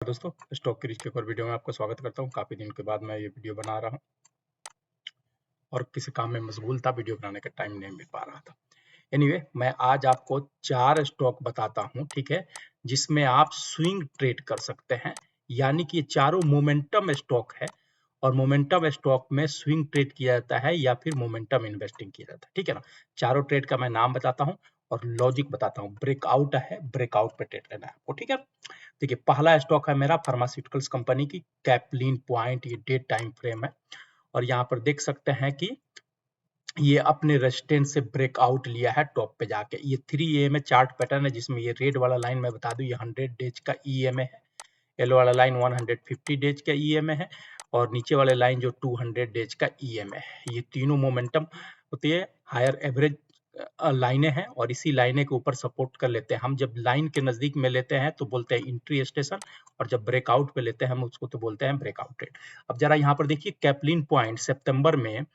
दोस्तों, stock crease के एक और वीडियो में आपका स्वागत करता हूं। काफी दिन के बाद मैं ये वीडियो बना रहा हूं और किसी काम में मशगूल था, वीडियो बनाने का टाइम नहीं मिल पा रहा था। एनीवे, मैं आज आपको 4 स्टॉक बताता हूं, ठीक है, जिसमें आप स्विंग ट्रेड कर सकते हैं। यानी कि ये चारों मोमेंटम स्टॉक है और मोमेंटम स्टॉक में स्विंग ट्रेड किया जाता है या फिर मोमेंटम इन्वेस्टिंग किया जाता है, ठीक है ना। चारों ट्रेड का मैं नाम बताता हूँ और लॉजिक बताता हूँ। ब्रेकआउट है, ब्रेकआउट पे ट्रेड लेना है आपको, ठीक है। देखिए, पहला स्टॉक है मेरा फार्मास्यूटिकल्स कंपनी की कैप्लिन पॉइंट। ये डे टाइम फ्रेम है और यहाँ पर देख सकते हैं कि ये अपने रेजिस्टेंस से ब्रेकआउट लिया है टॉप पे जाके। ये 3 EMA चार्ट पैटर्न है, जिसमें ये रेड वाला लाइन मैं बता दूं, ये 100 डेज का EMA है। येलो वाला लाइन 150 डेज का EMA है और नीचे वाले लाइन जो 200 डेज का EMA है। ये तीनों मोमेंटम होती है, हायर एवरेज लाइनें हैं और इसी लाइनें के ऊपर सपोर्ट कर लेते हैं। हम जब लाइन के नजदीक में लेते हैं तो बोलते हैं इंट्री स्टेशन और जब ब्रेकआउट पे लेते हैं हम उसको तो बोलते हैं ब्रेकआउट ट्रेड। अब जरा यहाँ पर देखिए, कैप्लिन पॉइंट सितंबर में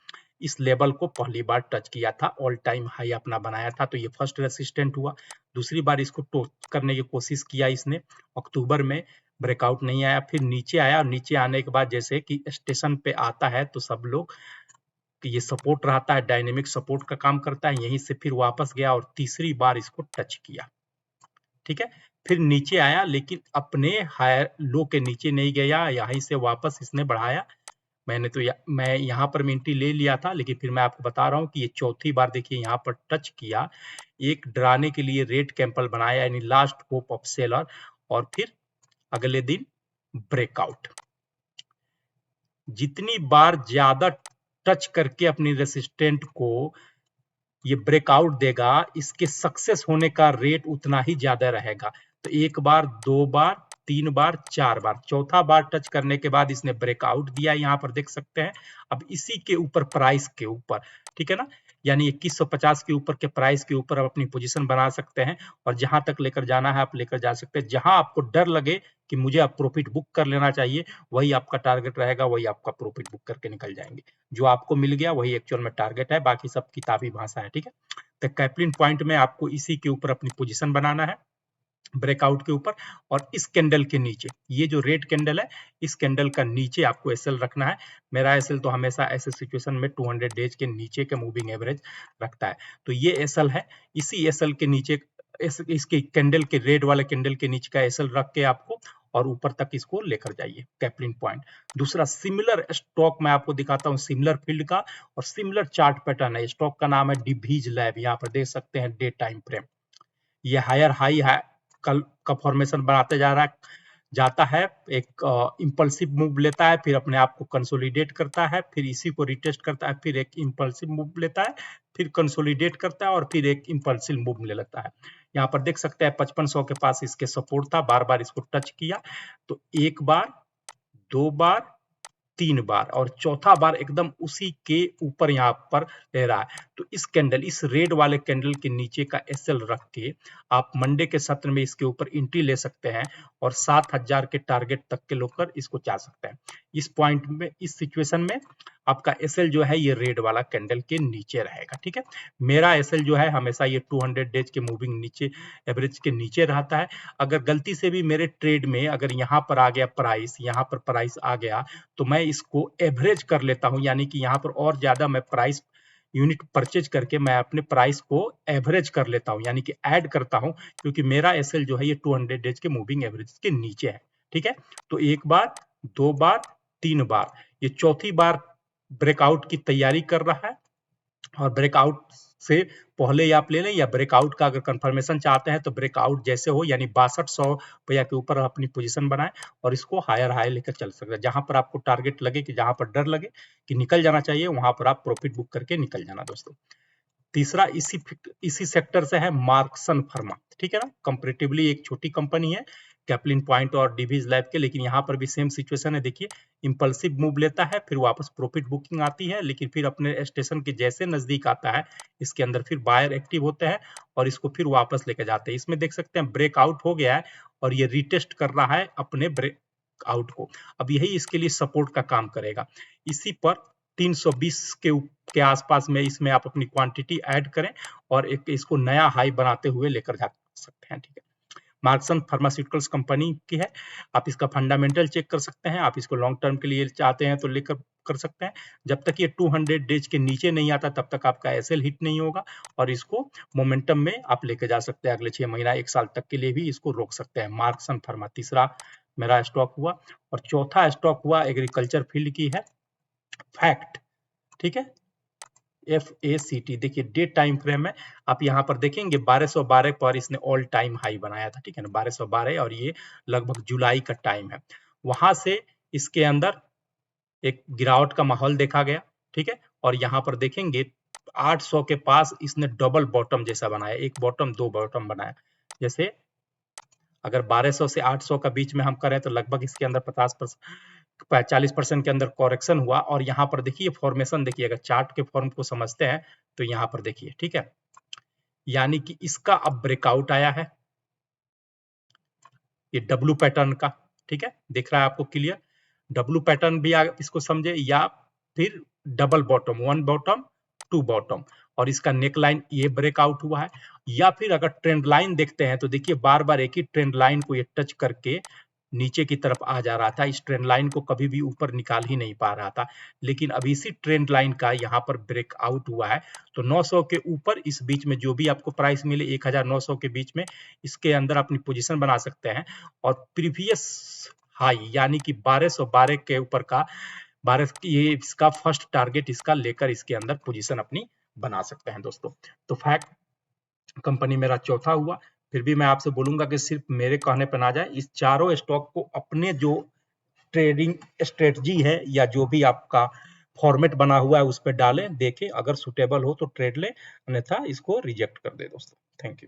इस लेवल को पहली बार टच किया था, ऑल टाइम हाई अपना बनाया था, तो ये फर्स्ट रेसिस्टेंट हुआ। दूसरी बार इसको टच करने की कोशिश किया इसने अक्टूबर में, ब्रेकआउट नहीं आया, फिर नीचे आया और नीचे आने के बाद जैसे कि स्टेशन पे आता है तो सब लोग कि ये सपोर्ट रहता है, डायनेमिक सपोर्ट का काम करता है, यहीं से फिर वापस गया और तीसरी बार इसको टच किया, ठीक है। फिर नीचे आया लेकिन अपने हायर लो के नीचे नहीं गया, यहीं से वापस इसने बढ़ाया। मैं यहाँ पर एंट्री ले लिया था, लेकिन फिर मैं आपको बता रहा हूँ कि ये चौथी बार देखिए यहाँ पर टच किया, एक डराने के लिए रेड कैंपल बनाया, यानी लास्ट होप ऑफ सेलर, और फिर अगले दिन ब्रेकआउट। जितनी बार ज्यादा टच करके अपनी रेसिस्टेंट को ये ब्रेकआउट देगा, इसके सक्सेस होने का रेट उतना ही ज्यादा रहेगा। तो एक बार, दो बार, 3 बार, 4 बार, चौथा बार टच करने के बाद इसने ब्रेकआउट दिया, यहाँ पर देख सकते हैं। अब इसी के ऊपर, प्राइस के ऊपर, ठीक है ना, यानी 2150 के ऊपर के प्राइस के ऊपर आप अपनी पोजीशन बना सकते हैं और जहां तक लेकर जाना है आप लेकर जा सकते हैं। जहां आपको डर लगे कि मुझे अब प्रॉफिट बुक कर लेना चाहिए, वही आपका टारगेट रहेगा, वही आपका प्रॉफिट बुक करके निकल जाएंगे। जो आपको मिल गया वही एक्चुअल में टारगेट है, बाकी सब किताबी भाषा है, ठीक है। तो कैप्लिन पॉइंट में आपको इसी के ऊपर अपनी पोजीशन बनाना है, ब्रेकआउट के ऊपर। और इस कैंडल के नीचे, ये जो रेड कैंडल है, इस कैंडल का नीचे आपको एसएल रखना है। मेरा एसएल तो हमेशा ऐसे सिचुएशन में 200 डेज के नीचे के मूविंग एवरेज रखता है। तो ये एसएल है, इसी एसएल के नीचे, इसके कैंडल के, रेड वाले कैंडल के नीचे का एसएल रख के आपको और ऊपर तक इसको लेकर जाइए, कैप्लिन पॉइंट। दूसरा सिमिलर स्टॉक मैं आपको दिखाता हूँ, सिमिलर फील्ड का और सिमिलर चार्ट पैटर्न है। स्टॉक का नाम है डिवीज लैब, यहाँ पर देख सकते हैं डे टाइम फ्रेम। ये हायर हाई है, कल का फॉर्मेशन बनाते जा रहा है, जाता है, एक इंपल्सिव मूव लेता है, फिर अपने आप को कंसोलिडेट करता है, फिर इसी को रिटेस्ट करता है, फिर एक इंपल्सिव मूव लेता है, फिर कंसोलिडेट करता है और फिर एक इंपल्सिव मूव ले लेता है। यहाँ पर देख सकते हैं 5500 के पास इसके सपोर्ट था, बार बार इसको टच किया, तो एक बार, दो बार, 3 बार और चौथा बार एकदम उसी के ऊपर यहाँ पर ले रहा है। तो इस कैंडल, इस रेड वाले कैंडल के नीचे का एसएल रख के आप मंडे के सत्र में इसके ऊपर एंट्री ले सकते हैं और 7000 के टारगेट तक के लेकर इसको जा सकते हैं। इस पॉइंट में, इस सिचुएशन में आपका एसएल जो है ये रेड वाला कैंडल के नीचे रहेगा, ठीक है। मेरा एसएल जो है हमेशा ये 200 डेज के मूविंग नीचे, एवरेज के नीचे रहता है। अगर गलती से भी मेरे ट्रेड में अगर यहाँ पर आ गया प्राइस, यहाँ पर प्राइस आ गया, तो मैं इसको एवरेज कर लेता हूं, यानी कि यहाँ पर और ज्यादा मैं प्राइस यूनिट परचेज करके मैं अपने प्राइस को एवरेज कर लेता हूं, यानी कि ऐड करता हूं, क्योंकि मेरा एसएल जो है ये 200 डेज के मूविंग एवरेज के नीचे है, ठीक है। तो एक बार, दो बार, 3 बार, ये चौथी बार ब्रेकआउट की तैयारी कर रहा है और ब्रेकआउट से पहले आप ले लें, या ब्रेकआउट का अगर कंफर्मेशन चाहते हैं तो ब्रेकआउट जैसे हो, यानी 6200 रुपया के ऊपर अपनी पोजीशन बनाएं और इसको हायर हाई लेकर चल सकते हैं। जहां पर आपको टारगेट लगे, कि जहां पर डर लगे कि निकल जाना चाहिए, वहां पर आप प्रॉफिट बुक करके निकल जाना दोस्तों। तीसरा इसी सेक्टर से है मार्कसन फर्मा, ठीक है ना। कंपैरेटिवली एक छोटी कंपनी है कैप्लिन पॉइंट और डिवीज लैब के, लेकिन यहाँ पर भी सेम सिचुएशन है। देखिए, इंपल्सिव मूव लेता है, फिर वापस प्रॉफिट बुकिंग आती है, लेकिन फिर अपने स्टेशन के जैसे नजदीक आता है, इसके अंदर फिर बायर एक्टिव होते हैं और इसको फिर वापस लेकर जाते हैं। इसमें देख सकते हैं ब्रेकआउट हो गया है और ये रिटेस्ट कर रहा है अपने ब्रेकआउट को। अब यही इसके लिए सपोर्ट का काम करेगा। इसी पर 320 के आसपास में इसमें आप अपनी क्वांटिटी ऐड करें और एक इसको नया हाई बनाते हुए लेकर जा सकते हैं, ठीक है। मार्क्सन फार्मास्यूटिकल्स कंपनी की है। आप इसका फंडामेंटल चेक कर सकते हैं, आप इसको लॉन्ग टर्म के लिए चाहते हैं तो लेकर कर सकते हैं। जब तक ये 200 डेज के नीचे नहीं आता तब तक आपका एसएल हिट नहीं होगा और इसको मोमेंटम में आप लेके जा सकते हैं। अगले 6 महीना 1 साल तक के लिए भी इसको रोक सकते हैं। मार्क्सन फार्मा तीसरा मेरा स्टॉक हुआ और चौथा स्टॉक हुआ एग्रीकल्चर फील्ड की है फैक्ट, ठीक है, FACT। देखिए डे टाइम फ्रेम में आप यहाँ पर देखेंगे 1212 पर इसने ऑल टाइम हाई बनाया था, ठीक है ना, 1212 और ये लगभग जुलाई का टाइम है। वहां से इसके अंदर एक गिरावट का माहौल देखा गया, ठीक है, और यहाँ पर देखेंगे 800 के पास इसने डबल बॉटम जैसा बनाया, एक बॉटम दो बॉटम बनाया। जैसे अगर 1200 से 800 का बीच में हम करें तो लगभग इसके अंदर 40% के अंदर कॉरेक्शन हुआ और यहाँ पर देखिए फॉर्मेशन देखिए, अगर चार्ट के फॉर्म को समझते हैं तो यहाँ पर देखिए, ठीक है, यानी कि इसका अब ब्रेकआउट आया है, ये डब्ल्यू पैटर्न का, ठीक है, दिख रहा है आपको क्लियर। डब्ल्यू पैटर्न भी आप इसको समझे या फिर double bottom, one bottom two bottom, और इसका नेक लाइन ये ब्रेकआउट हुआ है। या फिर अगर ट्रेंड लाइन देखते हैं तो देखिए बार बार एक ही ट्रेंड लाइन को ये टच करके नीचे की तरफ आ जा रहा था, इस ट्रेंड लाइन को कभी भी ऊपर निकाल ही नहीं पा रहा था, लेकिन अभी इसी ट्रेंड लाइन का यहाँ पर ब्रेकआउट हुआ है। तो 900 के ऊपर इस बीच में जो भी आपको प्राइस मिले 1900 के बीच में इसके अंदर अपनी पोजीशन बना सकते हैं और प्रीवियस हाई यानी कि 1212 के ऊपर का 12 ये इसका फर्स्ट टारगेट इसका लेकर इसके अंदर पोजीशन अपनी बना सकते हैं दोस्तों। तो फैक्ट कंपनी मेरा चौथा हुआ। फिर भी मैं आपसे बोलूंगा कि सिर्फ मेरे कहने पर ना जाए, इस चारों स्टॉक को अपने जो ट्रेडिंग स्ट्रेटजी है या जो भी आपका फॉर्मेट बना हुआ है उस पर डालें, देखें, अगर सुटेबल हो तो ट्रेड लें, अन्यथा इसको रिजेक्ट कर दे दोस्तों। Thank you.